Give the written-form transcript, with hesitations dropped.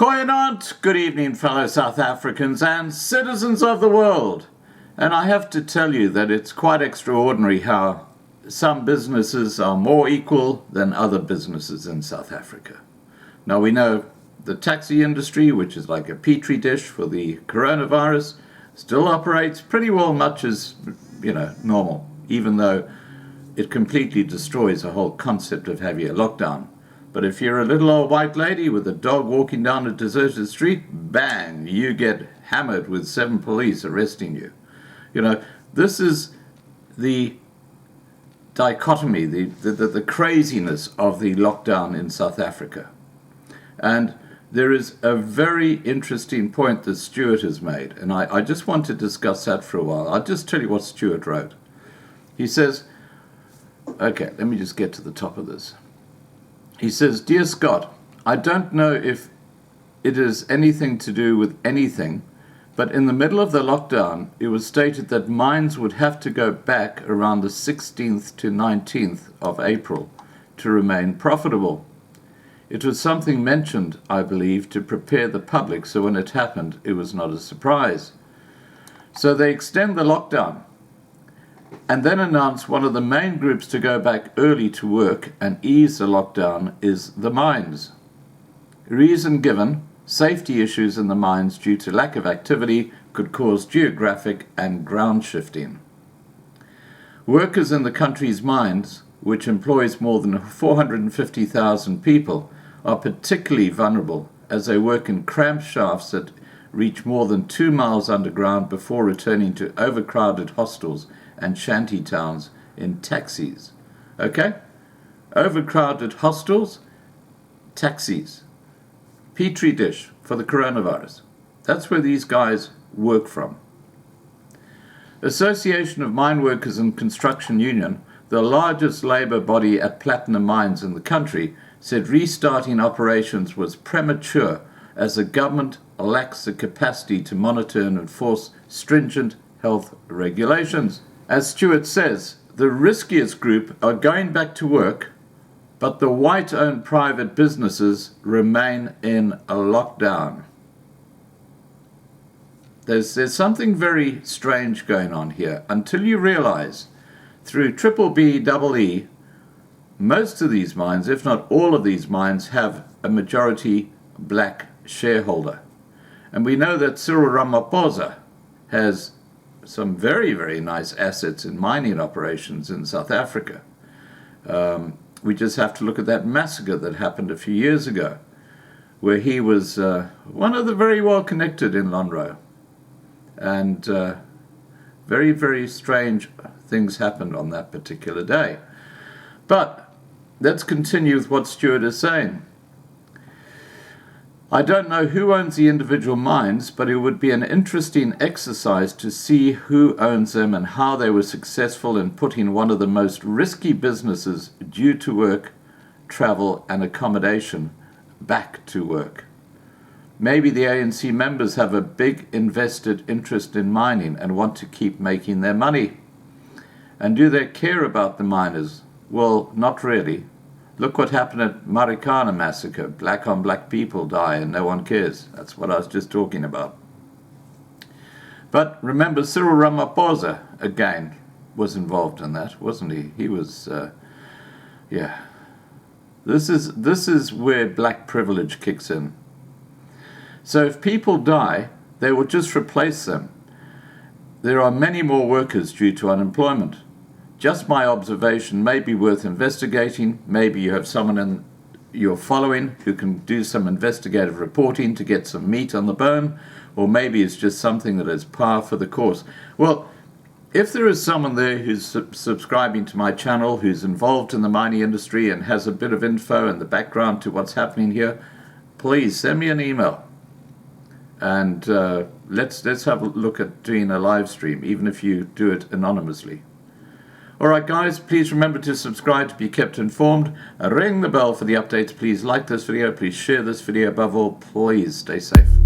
Koinant, good evening fellow South Africans and citizens of the world. And I have to tell you that it's quite extraordinary how some businesses are more equal than other businesses in South Africa. Now we know the taxi industry, which is like a petri dish for the coronavirus, still operates pretty well much as, normal, even though it completely destroys the whole concept of having a lockdown. But if you're a little old white lady with a dog walking down a deserted street, bang, you get hammered with 7 police arresting you. This is the dichotomy, the craziness of the lockdown in South Africa. And there is a very interesting point that Stuart has made, and I just want to discuss that for a while. I'll just tell you what Stuart wrote. He says, okay, let me just get to the top of this. He says, "Dear Scott, I don't know if it is anything to do with anything, but in the middle of the lockdown, it was stated that mines would have to go back around the 16th to 19th of April to remain profitable. It was something mentioned, I believe, to prepare the public, so when it happened, it was not a surprise. So they extend the lockdown and then announce one of the main groups to go back early to work and ease the lockdown is the mines. Reason given, safety issues in the mines due to lack of activity could cause geographic and ground shifting. Workers in the country's mines, which employs more than 450,000 people, are particularly vulnerable as they work in cramped shafts that reach more than 2 miles underground before returning to overcrowded hostels and shanty towns in taxis." Okay? Overcrowded hostels, taxis. Petri dish for the coronavirus. That's where these guys work from. Association of Mine Workers and Construction Union, the largest labour body at platinum mines in the country, said restarting operations was premature as the government lacks the capacity to monitor and enforce stringent health regulations. As Stuart says, the riskiest group are going back to work, but the white-owned private businesses remain in a lockdown. There's something very strange going on here until you realize through BBBEE, most of these mines, if not all of these mines, have a majority black shareholder. And we know that Cyril Ramaphosa has some very, very nice assets in mining operations in South Africa. We just have to look at that massacre that happened a few years ago, where he was one of the very well-connected in Lonro. And very, very strange things happened on that particular day. But let's continue with what Stuart is saying. "I don't know who owns the individual mines, but it would be an interesting exercise to see who owns them and how they were successful in putting one of the most risky businesses due to work, travel and accommodation back to work. Maybe the ANC members have a big invested interest in mining and want to keep making their money. And do they care about the miners? Well, not really. Look what happened at Marikana massacre. Black on black people die and no one cares. That's what I was just talking about. But remember, Cyril Ramaphosa, again, was involved in that, wasn't he? He was, This is where black privilege kicks in. So if people die, they will just replace them. There are many more workers due to unemployment. Just my observation may be worth investigating. Maybe you have someone you're following who can do some investigative reporting to get some meat on the bone, or maybe it's just something that is par for the course." Well, if there is someone there who's subscribing to my channel, who's involved in the mining industry and has a bit of info and the background to what's happening here, please send me an email. And let's have a look at doing a live stream, even if you do it anonymously. Alright guys, please remember to subscribe to be kept informed. Ring the bell for the updates. Please like this video. Please share this video. Above all, please stay safe.